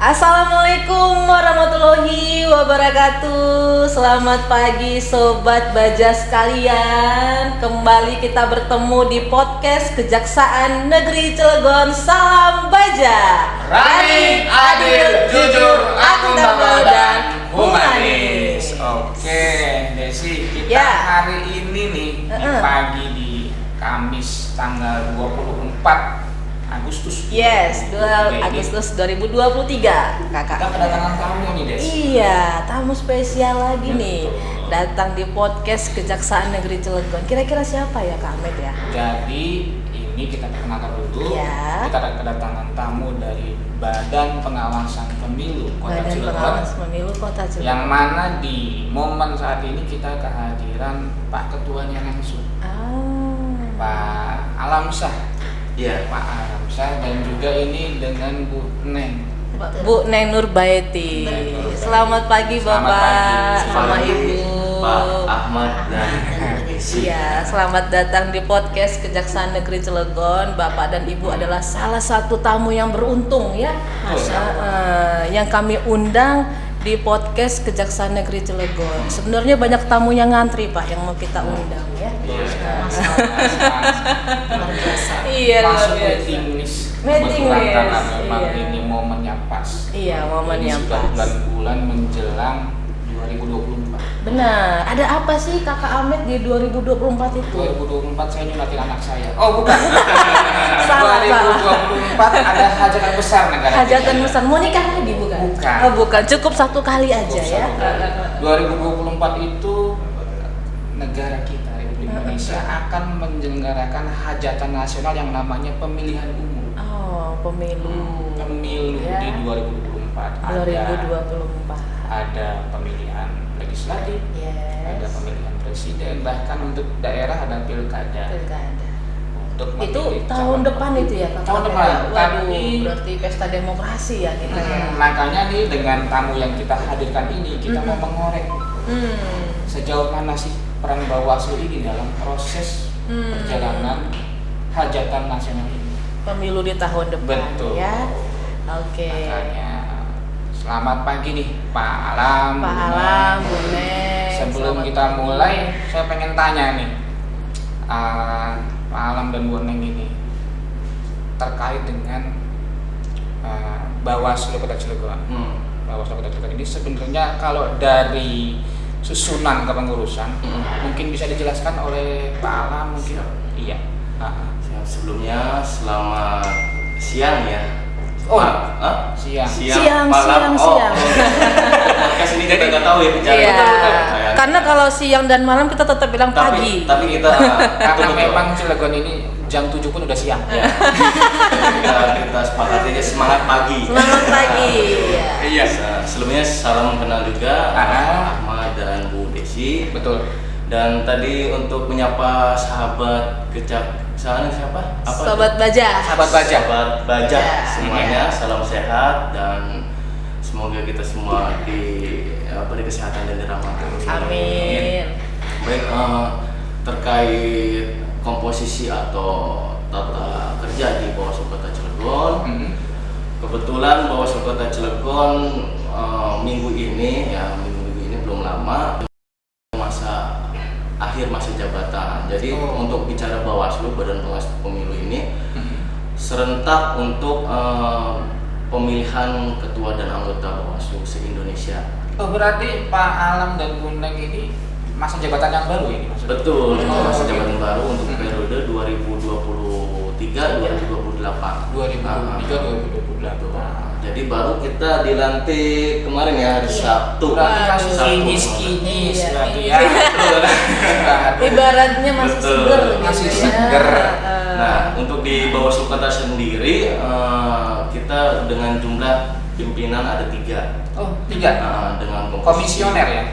Assalamualaikum warahmatullahi wabarakatuh. Selamat pagi Sobat Baja sekalian. Kembali kita bertemu di podcast Kejaksaan Negeri Cilegon. Salam Baja. Rani, adil, jujur, akuntabel, dan humanis. Oke, Desi, kita hari ini nih di pagi di Kamis tanggal 24 Agustus. Yes, 2 Agustus 2023, Kakak. Kita kedatangan tamu nih, Des. Iya, tamu spesial lagi nih. Datang di podcast Kejaksaan Negeri Cilegon. Kira-kira siapa ya, Kak Ahmed ya? Jadi, ini kita perkenalkan dulu. Ya. Kita kedatangan tamu dari Badan Pengawasan Pemilu Kota Badan Cilegon. Pengawas Pemilu Kota Cilegon. Yang mana di momen saat ini kita kehadiran Pak Ketuanya langsung. Pak Alamsyah. Iya, Pak Alamsyah, dan juga ini dengan Bu Neng. Bu Neng Nurbaiti. Selamat pagi Bapak, sama Ibu. Pak Ahmad dan Iya, selamat datang di podcast Kejaksaan Negeri Cilegon. Bapak dan Ibu adalah salah satu tamu yang beruntung ya, yang kami undang di podcast Kejaksaan Negeri Cilegon. Sebenarnya banyak tamu yang ngantri Pak yang mau kita undang ya. Iya, masuk waiting list. Waiting list, Karena memang iya. ini momennya pas. Iya, momennya ini sudah pas. bulan-bulan menjelang 2024. Benar. Ada apa sih Kakak Ahmed di 2024 itu? 2024 saya nyunatin anak saya. Oh, bukan. Salah, 2024 ada hajatan besar negara. Hajatan kita. besar. Mau nikah lagi bukan? Bukan. Oh, bukan. Cukup satu kali aja ya. 2024 itu negara kita Republik Indonesia akan menyelenggarakan hajatan nasional yang namanya pemilihan umum. Oh, pemilu. Pemilu Ya. di 2024 ada pemilihan legislatif, ada Yes. pemilihan presiden, bahkan untuk daerah ada pilkada. Pilkada. Untuk Itu memilih tahun calon depan itu ya Kakak? Tahun Ahmed? depan, Waduh, tapi- berarti pesta demokrasi ya kita ya. Makanya nih dengan tamu yang kita hadirkan ini kita mau mengorek sejauh mana sih peran Bawaslu ini dalam proses perjalanan hajatan nasional ini. Pemilu di tahun depan. Betul. Ya. Oke. Makanya selamat pagi nih Pak Alam. Pak Bu Alam, Neng. Bu Neng. Sebelum Selamat kita pagi. mulai, saya pengen tanya nih, Pak Alam dan Bu Neng ini terkait dengan Bawaslu Kota Cilegon. Bawaslu Kota Cilegon ini sebenarnya kalau dari susunan kepengurusan mungkin bisa dijelaskan oleh Pak Alam mungkin. Iya. sebelumnya selamat siang ya. Oh, Hah? siang. Siang. malam. Podcast ini kita nggak tahu ya bicara. Iya. Betul. Karena kalau siang dan malam kita tetap bilang pagi. Tapi kita Karena memang Cilegon ini jam 7 pun udah siang. kita sepakati aja semangat pagi. Semangat pagi. Iya. Sebelumnya salam kenal juga Pak Ahmad dan Bu Desi. Betul. Dan tadi untuk menyapa sahabat Kejaksaan siapa? Sobat Baja. Sahabat Baja. Sahabat Baja Ya. semuanya, salam sehat dan semoga kita semua diberi kesehatan dan dirahmati. Amin. Baik, terkait komposisi atau tata kerja di Bawaslu Kota Cilegon. Kebetulan Bawaslu Kota Cilegon minggu ini belum lama akhir masa jabatan. Jadi untuk bicara Bawaslu, Badan Pengawas Pemilu ini serentak untuk pemilihan ketua dan anggota Bawaslu se-Indonesia. Oh, berarti Pak Alam dan Bu Neng ini masa jabatan yang baru ini maksudnya? Betul, masa jabatan baru untuk periode 2023-2028. 2023-2028. Jadi baru kita dilantik kemarin ya, hari Sabtu. Berarti masih Sabtu. kinyis-kinyis Iya, berarti iya. ya. Ibaratnya masih Betul. seger gitu Masih ya. seger. Nah, untuk di Bawaslu Kota sendiri kita dengan jumlah pimpinan ada 3. Oh, 3. Dengan Komisioner ya?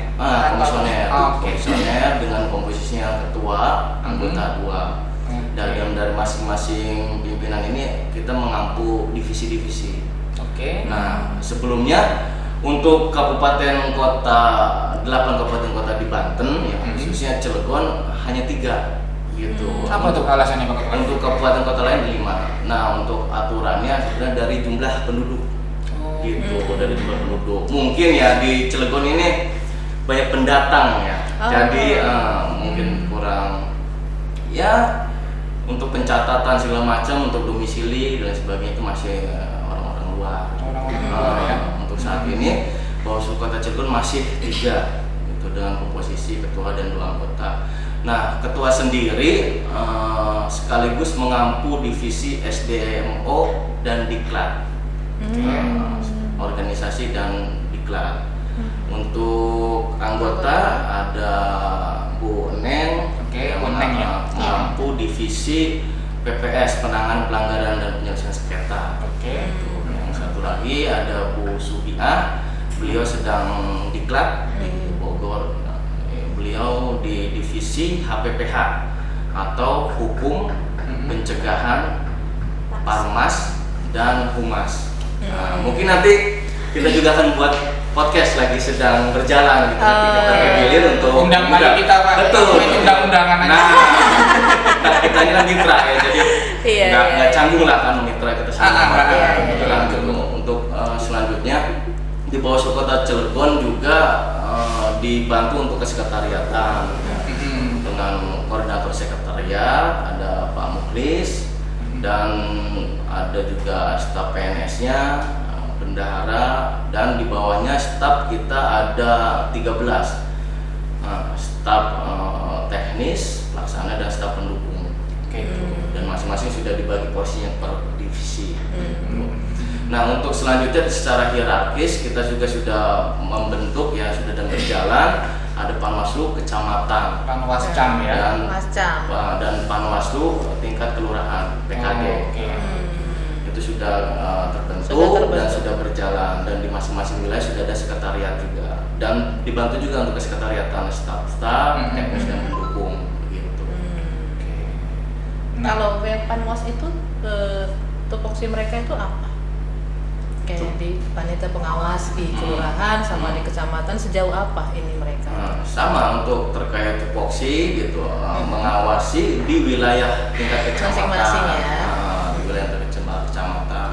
Komisioner. Oh, oke. Komisioner dengan komposisinya ketua, anggota 2. Dan dari masing-masing pimpinan ini kita mengampu divisi-divisi. Oke. Nah, sebelumnya untuk kabupaten kota 8 kabupaten kota di Banten Banten, ya, khususnya Cilegon hanya 3 gitu. Apa tuh alasannya Pak Ketua? Untuk kabupaten kota lain 5. Nah, untuk aturannya sebenarnya dari jumlah penduduk. Gitu, dari jumlah penduduk. Mungkin ya di Cilegon ini banyak pendatang ya. Jadi mungkin kurang ya untuk pencatatan segala macam, untuk domisili dan sebagainya itu masih orang-orang luar. Untuk saat ini Bawaslu Kota Cilegon masih 3 gitu, dengan komposisi ketua dan 2 anggota. Nah, ketua sendiri sekaligus mengampu divisi SDMO dan Diklat, organisasi dan Diklat. Untuk anggota ada Bu Neng, mengampu divisi PPS, penanganan pelanggaran dan penyelesaian sengketa. Yang satu lagi ada Bu Subiah, beliau sedang Diklat di Bogor. Beliau di divisi HPPH atau Hukum, Pencegahan, Parmas, dan Humas. Nah, mungkin nanti kita juga akan buat podcast lagi sedang berjalan gitu. Nanti kita bergilir untuk undang lagi kita Pak. Betul. Undang-undangan aja. Nah, kita ini kan mitra ya, jadi nggak canggung lah kan mitra kita sama. Untuk selanjutnya di Bawaslu Kota Cilegon juga dibantu untuk kesekretariatan dengan koordinator sekretariat ada Pak Mukhlis dan ada juga staf PNS-nya, bendahara, dan di bawahnya staf kita ada 13 staf teknis, pelaksana, dan staf pendukung. Dan masing-masing sudah dibagi porsinya per divisi. Nah, untuk selanjutnya secara hierarkis kita juga sudah membentuk ya, sudah dan berjalan ada Panwaslu kecamatan, Panwascam ya, dan Panwaslu tingkat kelurahan PKD. Itu sudah terbentuk dan sudah berjalan, dan di masing-masing wilayah sudah ada sekretariat juga, dan dibantu juga untuk kesekretariatan staf-staf, teknis dan pendukung begitu. Kalau yang Panwas itu tupoksi mereka itu apa? Kayak di panitia pengawas di kelurahan sama di kecamatan, sejauh apa ini mereka? Sama untuk terkait tupoksi gitu, mengawasi di wilayah tingkat kecamatan, masing-masing ya. Di wilayah tingkat kecamatan,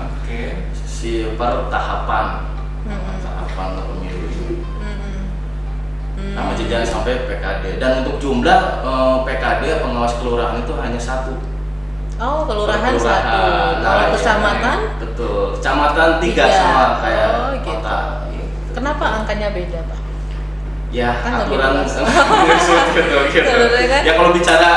si per tahapan pemilu ini. Nama jenjang sampai PKD, dan untuk jumlah PKD pengawas kelurahan itu hanya 1. Oh, kelurahan 1. Kalau kecamatan? Betul, kecamatan 3 sama kayak gitu. kota. Gitu. Kenapa angkanya beda, Pak? Ya, Kan aturan gitu. Ya kalau bicara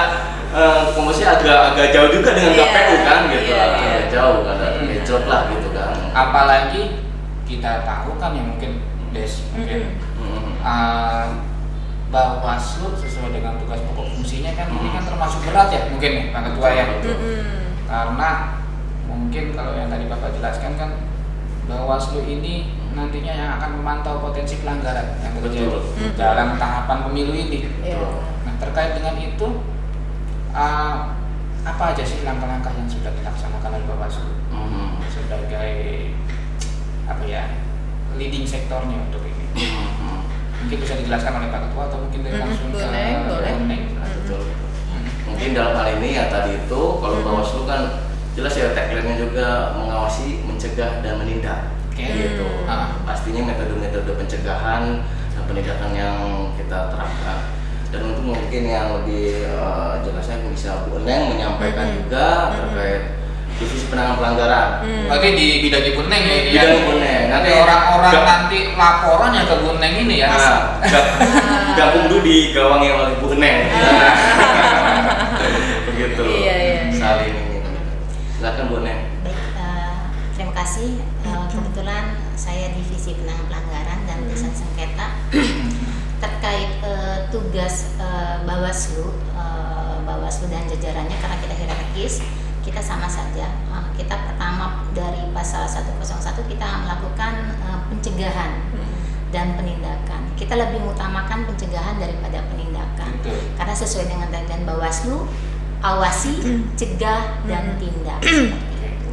komposisi agak jauh juga dengan KPU kan gitu. Agak jauh kan, ngejrot lah gitu kan. Apalagi kita tahu kan ya mungkin Bawaslu sesuai dengan tugas pokok fungsinya kan ini kan termasuk berat ya mungkin ya Pak Ketua ya. Karena mungkin kalau yang tadi Bapak jelaskan kan Bawaslu ini nantinya yang akan memantau potensi pelanggaran yang terjadi dalam tahapan pemilu ini. Nah, terkait dengan itu apa aja sih langkah-langkah yang sudah dilaksanakan oleh Bawaslu sebagai apa ya leading sektornya untuk ini? Mungkin bisa dijelaskan oleh Pak Ketua atau mungkin dari langsung ke Neng. Mungkin dalam hal ini ya tadi itu kalau Bawaslu kan jelas ya tagline-nya juga mengawasi, mencegah, dan menindak. Gitu. Pastinya metode-metode pencegahan dan penindakan yang kita terapkan. Dan untuk mungkin yang lebih jelasnya bisa Bu Neng menyampaikan juga terkait divisi penanganan pelanggaran. Oke, di bidang Ibu Neng ya ini. Bidang Ibu Neng. Nanti orang-orang nanti laporan yang ke Bu Neng ini ya. Gabung dulu digawangi oleh Bu Neng. Begitu. Saling ini. Silakan Bu Neng. Baik, terima kasih. Kebetulan saya divisi penanganan pelanggaran dan penyelesaian sengketa. Terkait tugas Bawaslu dan jajarannya, karena kita hierarkis, kita sama saja. Kita pertama dari pasal 101 kita melakukan pencegahan dan penindakan. Kita lebih mengutamakan pencegahan daripada penindakan. Karena sesuai dengan tagline Bawaslu, awasi, cegah, dan tindak. Seperti itu.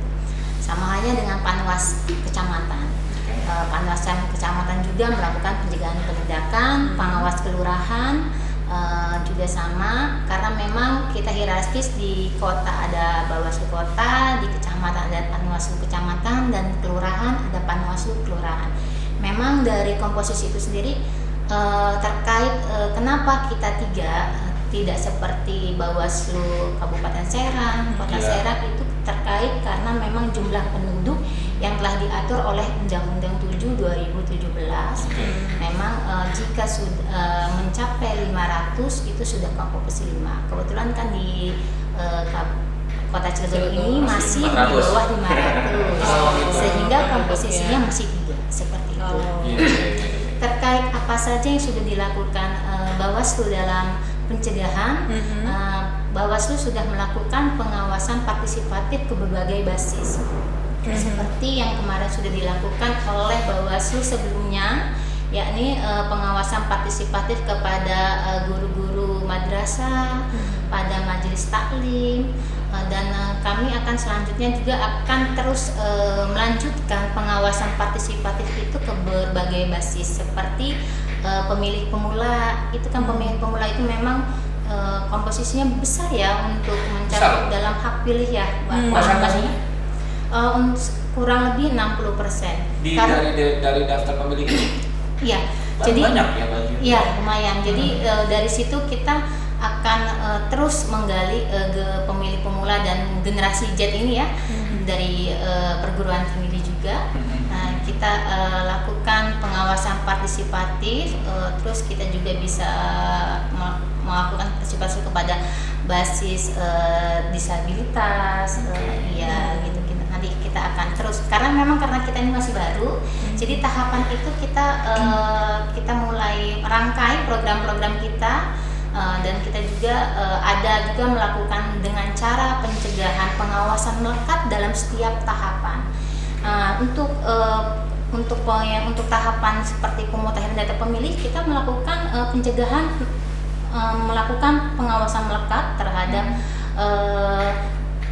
Sama halnya dengan Panwas kecamatan. Panwas kecamatan juga melakukan pencegahan penindakan, pengawas kelurahan, juga sama, karena memang kita hierarkis di kota ada Bawaslu kota, di kecamatan ada Panwaslu kecamatan, dan kelurahan ada Panwaslu kelurahan. Memang dari komposisi itu sendiri terkait kenapa kita 3, tidak seperti Bawaslu Kabupaten Serang, Kota Serang, itu terkait karena memang jumlah penduduk yang telah diatur oleh Undang-Undang 7 2017. Memang jika sudah mencapai 500 itu sudah komposisi 5. Kebetulan kan di Kota Cilegon ini masih di bawah 500, sehingga komposisinya masih 3 seperti itu. Terkait apa saja yang sudah dilakukan Bawaslu dalam pencegahan, Bawaslu sudah melakukan pengawasan partisipatif ke berbagai basis, seperti yang kemarin sudah dilakukan oleh Bawaslu sebelumnya, yakni pengawasan partisipatif kepada guru-guru madrasah, pada majelis taklim, dan kami akan selanjutnya juga akan terus melanjutkan pengawasan partisipatif itu ke berbagai basis, seperti pemilih pemula. Itu kan pemilih pemula itu memang komposisinya besar ya untuk mencakup dalam hak pilih ya, Persentasenya? Kurang lebih 60%. Dari daftar pemilih ini? Iya. Jadi banyak ya berarti? Iya, lumayan. Jadi dari situ kita akan terus menggali pemilih pemula dan generasi Z ini ya, dari perguruan tinggi juga. Kita lakukan pengawasan partisipatif, terus kita juga bisa melakukan partisipasi kepada basis disabilitas, ya gitu. Nanti kita akan terus, karena kita ini masih baru, jadi tahapan itu kita mulai merangkai program-program kita, dan kita juga ada juga melakukan dengan cara pencegahan pengawasan melekat dalam setiap tahapan. Untuk tahapan seperti pemutahiran data pemilih, kita melakukan pencegahan, melakukan pengawasan melekat terhadap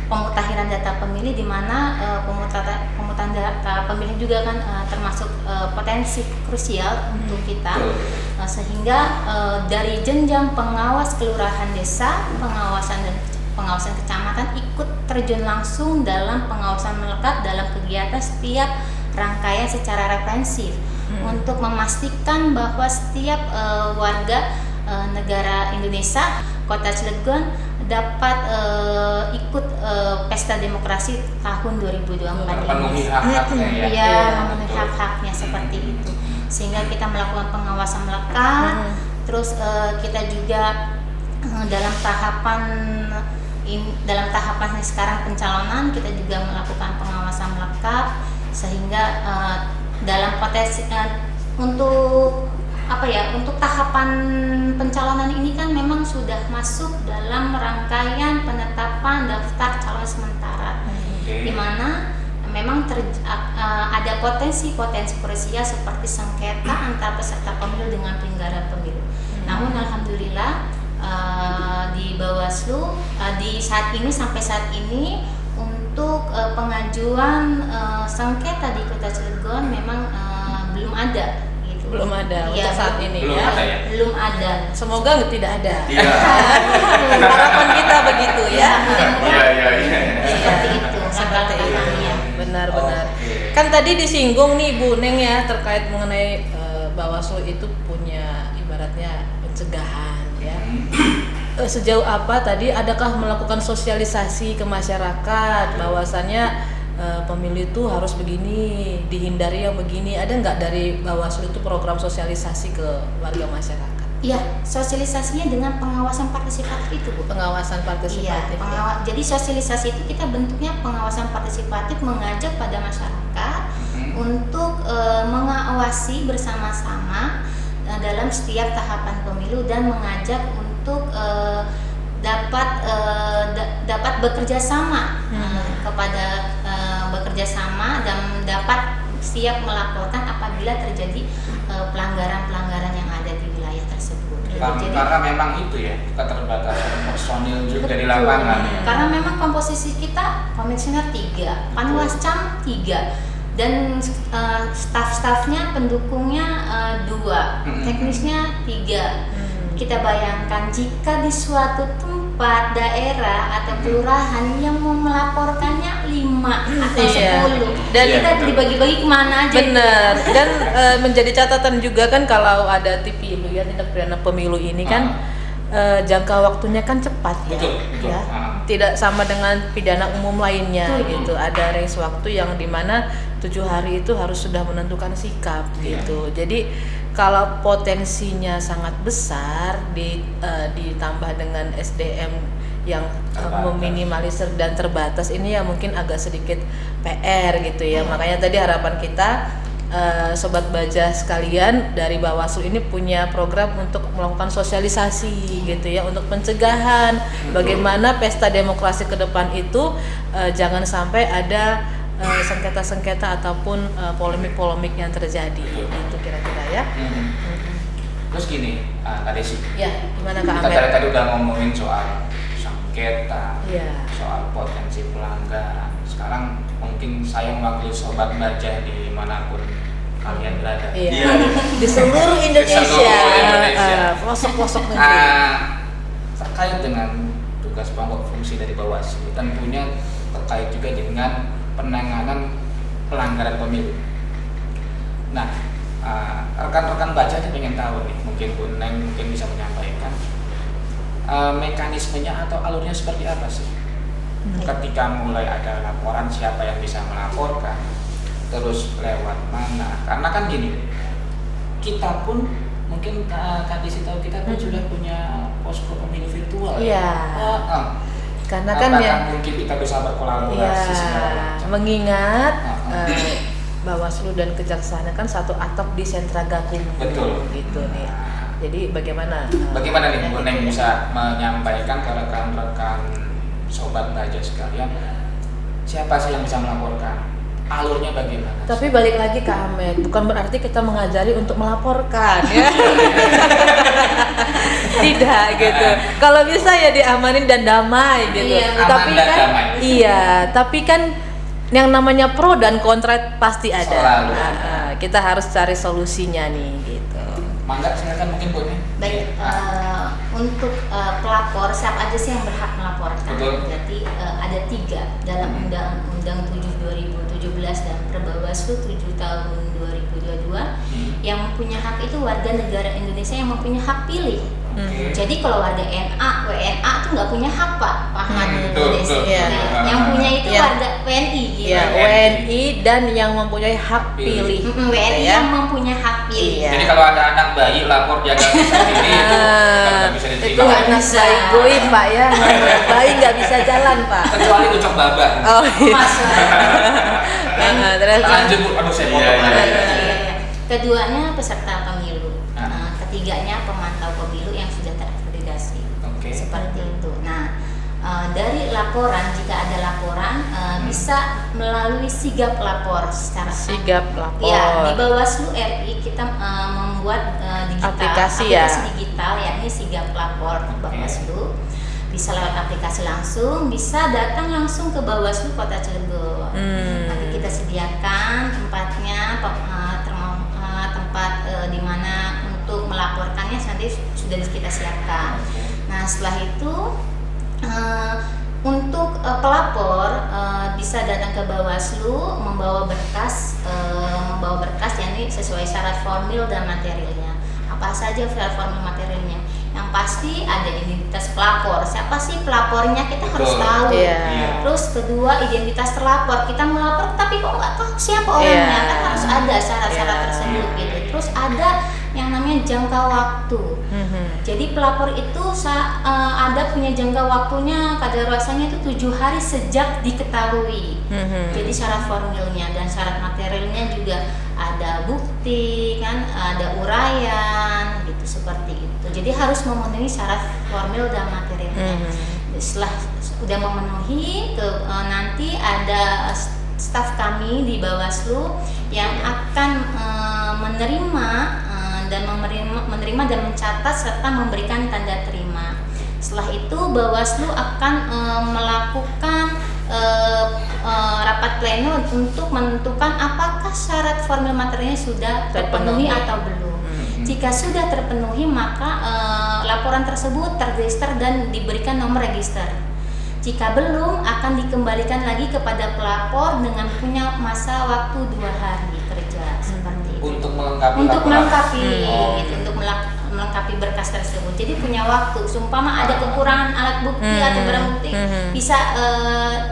pemutahiran data pemilih, di mana pemutahiran data pemilih juga kan termasuk potensi krusial untuk kita, sehingga dari jenjang pengawas kelurahan desa, pengawasan kecamatan ikut terjun langsung dalam pengawasan melekat dalam kegiatan setiap rangkaian secara referensif, untuk memastikan bahwa setiap warga negara Indonesia Kota Cilegon dapat ikut pesta demokrasi tahun 2024 ini. Memenuhi hak-haknya ya, memenuhi hak-haknya seperti itu. Sehingga kita melakukan pengawasan melekat, terus kita juga dalam tahapan sekarang pencalonan, kita juga melakukan pengawasan melekat, sehingga dalam potensi untuk tahapan pencalonan ini kan memang sudah masuk dalam rangkaian penetapan daftar calon sementara, di mana memang ada potensi krusial seperti sengketa antar peserta pemilu dengan penyelenggara pemilu. Namun alhamdulillah di Bawaslu sampai saat ini untuk pengajuan sengketa di Kota Cilegon memang belum ada. Belum ada ya, untuk saat ini belum ya. ada ya. Belum ada. Semoga tidak ada. Iya. Harapan kita begitu ya. Iya. Seperti itu. Seperti itu. Benar-benar. Oke. Kan tadi disinggung nih Bu Neng ya terkait mengenai Bawaslu itu punya ibaratnya pencegahan ya. Sejauh apa tadi adakah melakukan sosialisasi ke masyarakat bahwasannya pemilu itu harus begini, dihindari yang begini? Ada nggak dari Bawaslu itu program sosialisasi ke warga masyarakat? Iya, sosialisasinya dengan pengawasan partisipatif itu, Bu. Pengawasan partisipatif. Iya, jadi sosialisasi itu kita bentuknya pengawasan partisipatif, mengajak pada masyarakat untuk mengawasi bersama-sama dalam setiap tahapan pemilu, dan mengajak untuk dapat bekerja sama dan dapat siap melaporkan apabila terjadi pelanggaran-pelanggaran yang ada di wilayah tersebut. Karena memang itu ya, keterbatasan personil juga di lapangan. Ya. Karena memang komposisi kita komisioner 3, panwascam 3, dan staff-staffnya pendukungnya 2, teknisnya 3. kita bayangkan jika di suatu tempat, daerah atau kelurahan yang mau melaporkannya 5 atau 10, Dan kita dibagi-bagi kemana aja? benar. Dan menjadi catatan juga kan kalau ada TPILU ya, tindak pidana pemilu ini kan jangka waktunya kan cepat ya. Betul. Ya. Tidak sama dengan pidana umum lainnya gitu. Ada range waktu yang dimana 7 hari itu harus sudah menentukan sikap gitu. Jadi kalau potensinya sangat besar ditambah dengan SDM yang meminimalisir dan terbatas, ini ya mungkin agak sedikit PR gitu ya. Makanya tadi harapan kita Sobat Baja sekalian dari Bawaslu ini punya program untuk melakukan sosialisasi gitu ya, untuk pencegahan bagaimana pesta demokrasi ke depan itu jangan sampai ada sengketa-sengketa ataupun polemik-polemik yang terjadi. Itu kira-kira ya. Terus gini, Kak Desi. Ya, gimana Kak Kita Amer? tadi udah ngomongin soal sengketa, Iya. soal potensi pelanggaran. Sekarang mungkin saya mewakili Sobat Baja dimanapun kalian berada. Iya. Di seluruh Indonesia, pelosok-pelosok negeri. Terkait dengan tugas pokok fungsi dari Bawaslu, tentunya terkait juga dengan penanganan pelanggaran pemilu. Nah, rekan-rekan Baja pengen tahu nih, mungkin Bu Neng mungkin bisa menyampaikan mekanismenya atau alurnya seperti apa sih? Ketika mulai ada laporan, siapa yang bisa melaporkan, terus lewat mana? Karena kan gini, kita pun mungkin Kak Desi tahu, kita pun sudah punya posko pemilu virtual. Iya. Karena kan apakah ya mungkin kita bisa berkolaborasi segala macam? mengingat Bawaslu dan Kejaksaan kan satu atap di sentra Gakumdu. Betul. Gitu nih. Jadi bagaimana nih Bu Neng bisa menyampaikan ke rekan-rekan Sobat Baja sekalian, siapa sih yang bisa melaporkan? Alurnya bagaimana? Tapi balik lagi ke Ahmed, bukan berarti kita mengajari untuk melaporkan ya. Tidak gitu. Kalau bisa ya diamanin dan damai gitu. Iya, Tapi aman dan kan damai. iya, tapi kan yang namanya pro dan kontra pasti ada. Selalu. Kita harus cari solusinya nih gitu. Mangga silakan mungkin Bu Neng. Baik, untuk pelapor siapa aja sih yang berhak melaporkan? Betul. Jadi ada 3 dalam Undang-Undang 7/2017 dan Perbawaslu 7 tahun 2022 yang mempunyai hak itu warga negara Indonesia yang mempunyai hak pilih. Oke. Jadi kalau warga NA, WNA itu nggak punya hak Pak Ahmad. Betul. Iya. Yang punya itu Iya. warga WNI gitu. Ya, WNI dan yang mempunyai hak pilih. WNI ya. yang mempunyai hak pilih. Iya. Jadi kalau ada anak bayi lapor dia nggak bisa pilih itu nggak bisa Itu diterima. nggak bisa goib Pak ya, bayi nggak bisa jalan Pak. Kecuali ucap baba. Oh iya. Masa. Terus Lanjut Bu, aduh saya potong Iya, lagi. Iya. Keduanya peserta pemilu. Ah. Ketiganya pemantau pemilu yang sudah terakreditasi. Oke. Seperti itu. Nah, dari laporan, jika ada laporan bisa melalui sigap lapor secara sigap lapor. Ya, di Bawaslu RI kita membuat Aplikasi ya? digital yakni sigap lapor Bawaslu. Bisa lewat aplikasi langsung, bisa datang langsung ke Bawaslu Kota Cilegon. Nanti kita sediakan tempatnya, tempat di mana untuk melaporkannya nanti sudah kita siapkan. Nah, setelah itu untuk pelapor bisa datang ke Bawaslu membawa berkas yakni sesuai syarat formil dan materialnya. Apa saja syarat formil materialnya? Yang pasti ada identitas pelapor. Siapa sih pelapornya kita harus tahu. Iya. Terus kedua identitas terlapor. Kita melapor tapi kok nggak tahu siapa orangnya. Iya. Kan harus ada syarat-syarat Iya. tersebut gitu. Terus ada yang namanya jangka waktu. Jadi pelapor itu ada punya jangka waktunya kadaluarsanya itu 7 hari sejak diketahui. Jadi syarat formilnya dan syarat materialnya juga ada bukti kan, ada uraian gitu seperti itu. Jadi harus memenuhi syarat formil dan materialnya. Setelah sudah memenuhi nanti ada staf kami di Bawaslu yang akan menerima dan mencatat serta memberikan tanda terima. Setelah itu Bawaslu akan melakukan rapat pleno untuk menentukan apakah syarat formil materialnya sudah terpenuhi atau belum. Jika sudah terpenuhi maka laporan tersebut terregister dan diberikan nomor register. Jika belum, akan dikembalikan lagi kepada pelapor dengan punya masa waktu 2 hari kerja seperti itu. Untuk melengkapi Untuk laporan. melengkapi, Oh. gitu, untuk melengkapi berkas tersebut. Jadi punya waktu. Sumpama ada kekurangan alat bukti atau barang bukti, bisa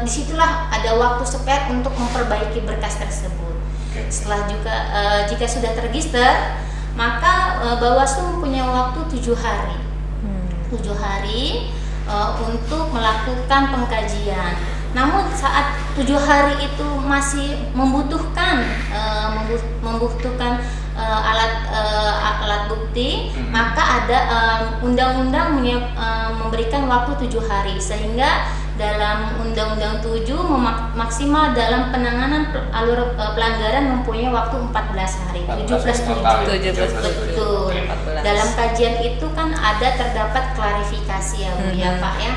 disitulah ada waktu spare untuk memperbaiki berkas tersebut. Oke. Setelah juga jika sudah terregister, maka Bawaslu punya waktu 7 hari. 7 hari untuk melakukan pengkajian. Namun saat 7 hari itu masih membutuhkan alat bukti, maka ada undang-undang memberikan waktu 7 hari, sehingga dalam Undang-Undang 7 maksimal dalam penanganan pelanggaran mempunyai waktu 14 hari. 7 plus 7. 7 plus 7. Betul. 14. Dalam kajian itu kan terdapat klarifikasi ya Bu ya Pak ya.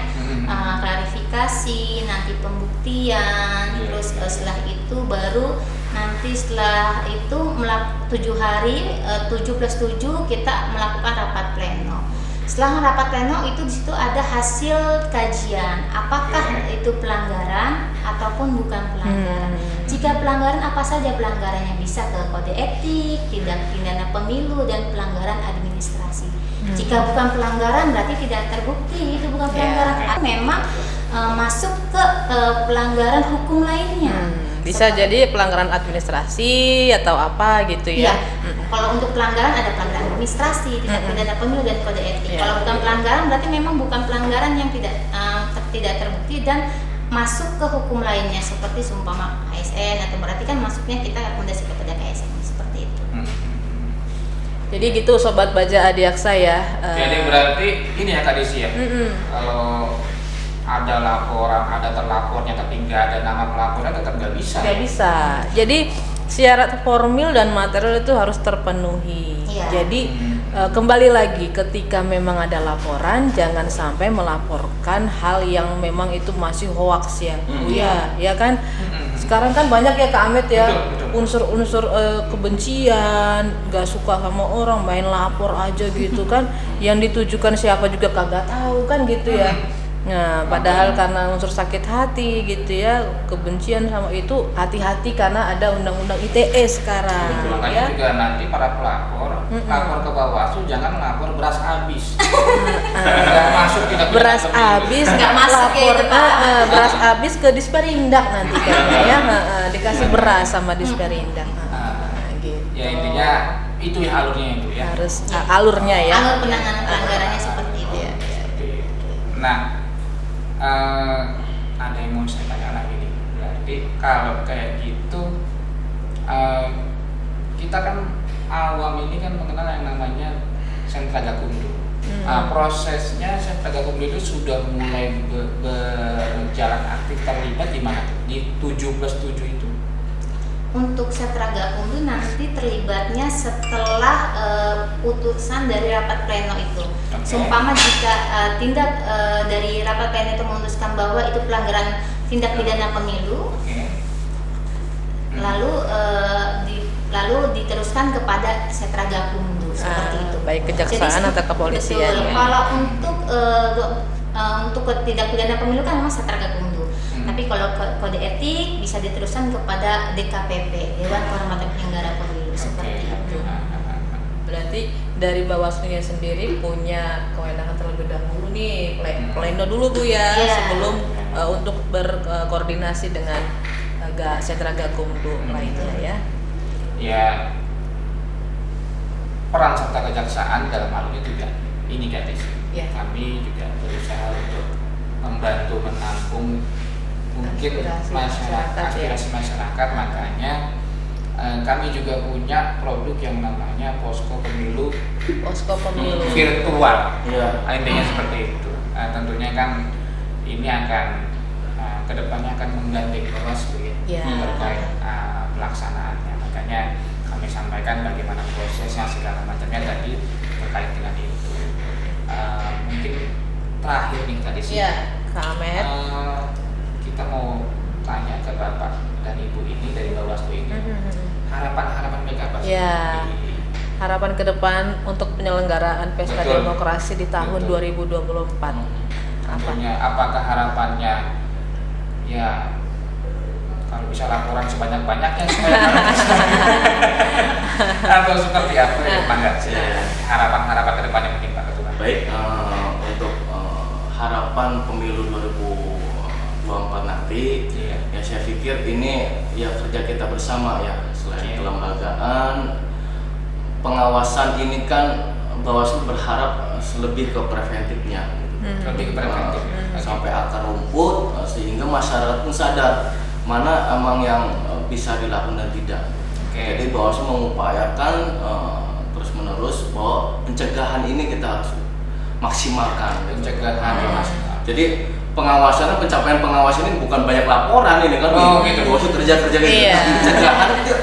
Klarifikasi, nanti pembuktian, terus setelah itu baru nanti setelah itu 7 hari 7 plus 7 kita melakukan rapat pleno. Setelah rapat pleno itu di situ ada hasil kajian apakah itu pelanggaran ataupun bukan pelanggaran. Jika pelanggaran, apa saja pelanggarannya, bisa ke kode etik, tindak pidana pemilu, dan pelanggaran administrasi. Jika bukan pelanggaran berarti tidak terbukti itu bukan pelanggaran. Memang masuk ke pelanggaran hukum lainnya. Bisa jadi pelanggaran administrasi atau apa gitu ya. Iya. Kalau untuk pelanggaran ada pelanggaran administrasi, tindak pidana pemilu, dan kode etik. Kalau bukan pelanggaran berarti memang bukan pelanggaran yang tidak terbukti dan masuk ke hukum lainnya seperti seumpama ASN, atau berarti kan masuknya kita rekomendasi kepada KSN seperti itu. Jadi gitu Sobat Baja Adiaksa ya. Jadi berarti ini ya Kak Desi ya. Kalau ada laporan, ada terlapornya tapi nggak ada nama pelapornya tetap nggak bisa. Nggak bisa. Jadi syarat formil dan material itu harus terpenuhi. Iya. Jadi kembali lagi, ketika memang ada laporan, jangan sampai melaporkan hal yang memang itu masih hoaks ya, ya kan. Sekarang kan banyak ya Kak Amet ya, Betul. unsur-unsur kebencian, nggak suka sama orang, main lapor aja gitu kan. Yang ditujukan siapa juga kagak tahu kan gitu ya. Nah, padahal karena unsur sakit hati gitu ya, kebencian sama itu, hati-hati karena ada undang-undang ITE sekarang. Makanya Ya. juga nanti para pelapor, lapor ke Bawaslu jangan lapor beras habis. Nggak masuk tidak Beras pidana habis Nggak masuk ya lapor, itu, Pak. beras habis ke Disperindak nanti kayaknya ya, dikasih beras sama Disperindak. Gitu. Ya intinya itu ya alurnya itu ya. Harus alurnya ya. Alur penanganan pelanggarannya seperti itu. Iya. Seperti itu. Nah, ada yang mau saya tanya lagi nih. Berarti kalau kayak gitu, kita kan awam ini kan mengenal yang namanya sentra gakumdu. Prosesnya sentra gakumdu itu sudah mulai berjalan aktif, terlibat di mana tuh? Di 7 plus 7 itu. Untuk sentra gakumdu nanti terlibatnya setelah putusan dari rapat pleno itu. Oke. Seumpama jika tindak dari rapat pleno itu memutuskan bahwa itu pelanggaran tindak pidana pemilu, Oke. lalu diteruskan kepada sentra gakumdu seperti itu. Baik kejaksaan Jadi, atau kepolisian betul. ya. Kalau untuk tindak pidana pemilu kan memang sentra gakumdu. Tapi kalau kode etik bisa diteruskan kepada DKPP, Dewan Kehormatan Penyelenggara Pemilu, seperti itu. Berarti dari Bawaslu-nya sendiri punya kewenangan terlebih dahulu nih, pleno dulu Bu ya, Iya. sebelum untuk berkoordinasi dengan sentra gakumdu lainnya ya. Ya, peran serta kejaksaan dalam hal ini juga ini guys. Ya. Kami juga berusaha untuk membantu menampung mungkin aspirasi masyarakat, makanya kami juga punya produk yang namanya posko pemilu Posko pemilu. virtual. Iya. Intinya seperti itu. Tentunya kan ini akan kedepannya akan menggandeng Bawaslu Ya. terkait pelaksanaannya. Makanya kami sampaikan bagaimana prosesnya segala macamnya tadi terkait dengan itu. Mungkin terakhir nih tadi sih. Ya, Kak Amet. Kita mau tanya ke Bapak dan Ibu ini dari Bawaslu ini, harapan mereka apa sih? Ya. harapan ke depan untuk penyelenggaraan pesta Betul. demokrasi di tahun Betul. 2024. Tentunya apakah harapannya ya kalau bisa laporan sebanyak-banyaknya supaya atau seperti apa ya Pak Nggak? Harapan-harapan ke depannya mungkin Pak Ketua. Baik, untuk harapan pemilu 2024 nanti, Iya. ya saya pikir ini ya kerja kita bersama ya, selain Oke. kelembagaan, pengawasan ini kan Bawaslu berharap lebih ke preventifnya, gitu. Lebih ke preventif. Sampai akar rumput, sehingga masyarakat pun sadar mana emang yang bisa dilakukan dan tidak. Oke. Jadi Bawaslu mengupayakan terus-menerus bahwa pencegahan ini kita harus maksimalkan. Pencegahan ya, Mas. Jadi pengawasan, pencapaian pengawasan ini bukan banyak laporan ini kan. Oh, gitu. Bawaslu kerja-kerja gitu. Iya. Pencegahan itu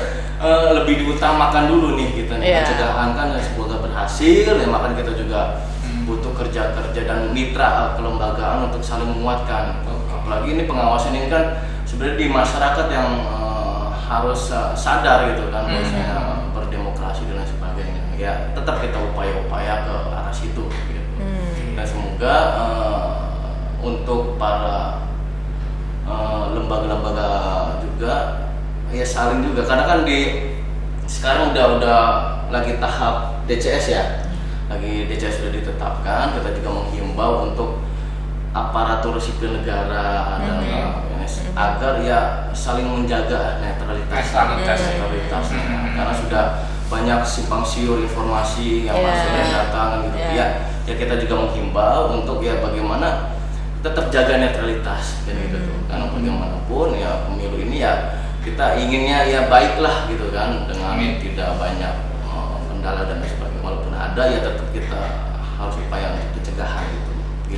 lebih diutamakan dulu nih kita nih. Iya. Pencegahan kan semoga berhasil ya, makanya kita juga butuh kerja-kerja dan mitra kelembagaan untuk saling menguatkan. Apalagi ini pengawasan ini kan sebenarnya di masyarakat yang harus sadar gitu kan, bahwasanya berdemokrasi dan lain sebagainya. Ya tetap kita upaya-upaya ke arah situ gitu. Dan semoga untuk para lembaga-lembaga juga ya saling juga, karena kan di sekarang udah lagi tahap DCS ya, lagi DCS sudah ditetapkan. Kita juga menghimbau untuk aparatur sipil negara agar ya saling menjaga netralitas. Karena sudah banyak simpang siur informasi yang masuk dan datang gitu ya kita juga menghimbau untuk ya bagaimana tetap jaga netralitas dan gitu tuh, karena bagaimanapun ya pemilu ini ya kita inginnya ya baiklah gitu kan, dengan tidak banyak kendala dan sebagainya. Walaupun ada ya tetap kita harus upaya untuk pencegahan gitu.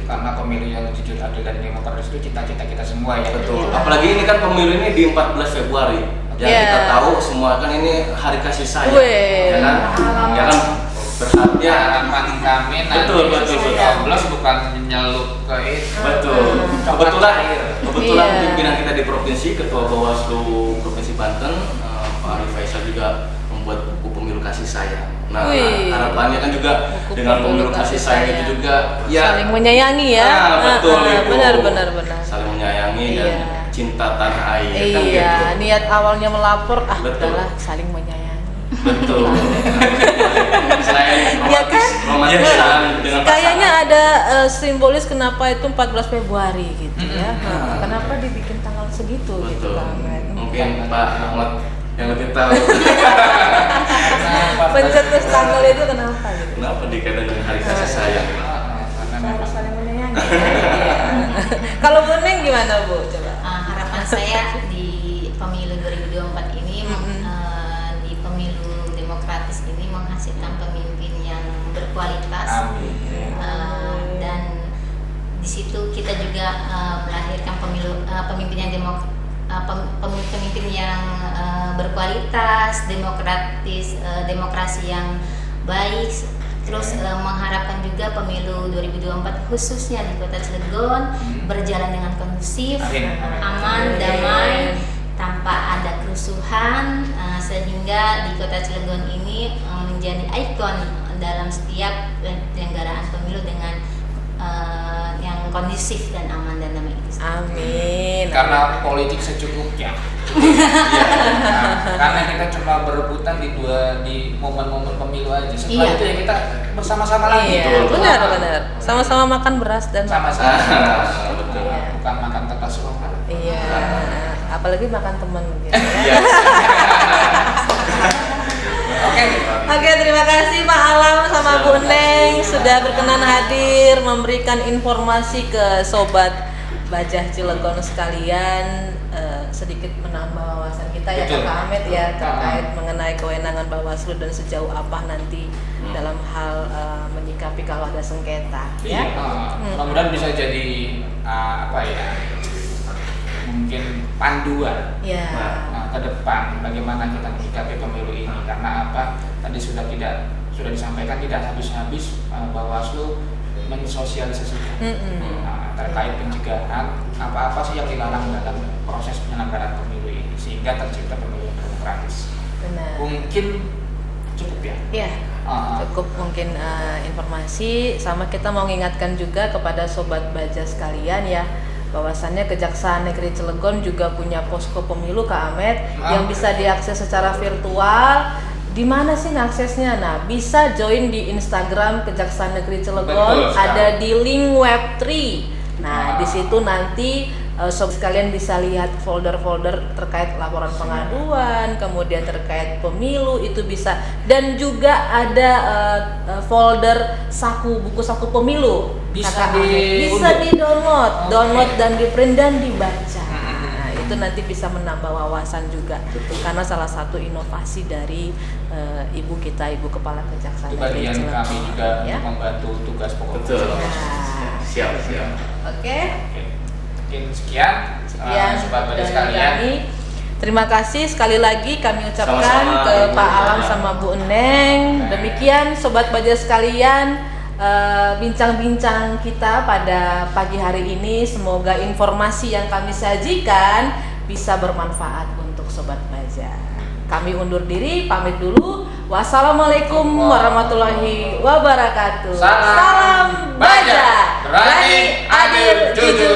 Karena pemilu yang jujur, adil dan demokratis itu cita-cita kita semua ya. Betul. Apalagi ini kan pemilu ini di 14 Februari. Yang kita tahu semua kan ini hari kasih sayang. Ya kan? Ya kan berarti Harapan kami nanti Betul. coblos bukan menyelup ke itu. Betul. Coklat Kebetulan Iya. pimpinan kita di provinsi, Ketua Bawaslu Provinsi Banten, Pak Arif Faisal juga membuat buku pemilu kasih sayang. Nah, harapannya kan juga Buku dengan pemilu pemilu kasih kasih sayang itu sayang. juga ya Saling menyayangi ya. betul itu. Benar. Saling menyayangi dan Iya. cinta tanah air kan Iya, gitu. niat awalnya melapor Betul. udahlah saling menyayangi. Betul. Selain Ya kan? romantisan dengan Kayaknya pasangan. ada simbolis kenapa itu 14 Februari gitu ya. Kenapa dibikin tanggal segitu gitu Betul. Kak Ahmed? Mungkin Pak Ahmad yang lebih tahu Pencetus tanggal itu kenapa gitu? kenapa dikaitkan dengan hari kasih sayang. Harus saling menyayangi. Iya. Kalau Bu Neng gimana Bu? Coba. Harapan saya di pemilu 2024 ini di pemilu demokratis ini menghasilkan pemimpin yang berkualitas. Amin. Dan di situ kita juga melahirkan pemimpin yang pemimpin yang berkualitas, demokratis, demokrasi yang baik. Terus mengharapkan juga pemilu 2024 khususnya di Kota Cilegon berjalan dengan kondusif, Amin. aman, damai, tanpa ada kerusuhan, sehingga di Kota Cilegon ini menjadi ikon dalam setiap penyelenggaraan pemilu dengan yang kondusif dan aman dan damai itu. Amin. Karena politik secukupnya. Karena kita cuma berebutan di momen-momen pemilu aja. Setelah Iya. itu ya kita bersama-sama lagi. Iya, benar. Sama-sama makan beras dan Sama-sama. Betul. Bukan makan kertas lokal. Iya. Apalagi makan teman gitu ya. Iya. Oke, terima kasih Pak Alam sama Bu Neng sudah berkenan hadir memberikan informasi ke sobat Bajah Cilegon sekalian, sedikit menambah wawasan kita ya Betul. Kak Ahmed ya terkait mengenai kewenangan Bawaslu dan sejauh apa nanti dalam hal menyikapi kalau ada sengketa ya. Mudah-mudahan bisa jadi mungkin panduan Ya. ke depan bagaimana kita menyikapi pemilu ini, karena apa tadi sudah disampaikan tidak habis-habis Bawaslu mensosialisasikan terkait pencegahan apa-apa sih yang dilarang dalam proses penyelenggaraan pemilu ini sehingga tercipta pemilu yang demokratis. Benar. Mungkin cukup ya. Iya. Cukup mungkin informasi, sama kita mau mengingatkan juga kepada sobat baja sekalian ya, bahwasannya Kejaksaan Negeri Cilegon juga punya posko pemilu Kak Ahmed yang bisa diakses secara virtual. Di mana sih aksesnya? Nah, bisa join di Instagram Kejaksaan Negeri Cilegon, ada di link Web3. Nah, di situ nanti sobat sekalian bisa lihat folder-folder terkait laporan pengaduan, kemudian terkait pemilu itu bisa, dan juga ada folder buku saku pemilu Bisa di-download, download dan di-print dan dibaca. Nah, itu nanti bisa menambah wawasan juga. Karena salah satu inovasi dari ibu kita, Ibu Kepala Kejaksaan Itu Negeri bagian Cilegon, kami juga ya. membantu tugas pokok. Betul. Nah. Siap. Oke. Mungkin sekian sobat baja dari sekalian. kami. Terima kasih sekali lagi kami ucapkan Sama-sama, ke Ibu Pak Neng. Alam sama Bu Neng. Demikian sobat baja sekalian, bincang-bincang kita pada pagi hari ini. Semoga informasi yang kami sajikan bisa bermanfaat untuk sobat baja. Kami undur diri, pamit dulu. Wassalamualaikum warahmatullahi wabarakatuh. Salam Salam baja, berani, adil, jujur.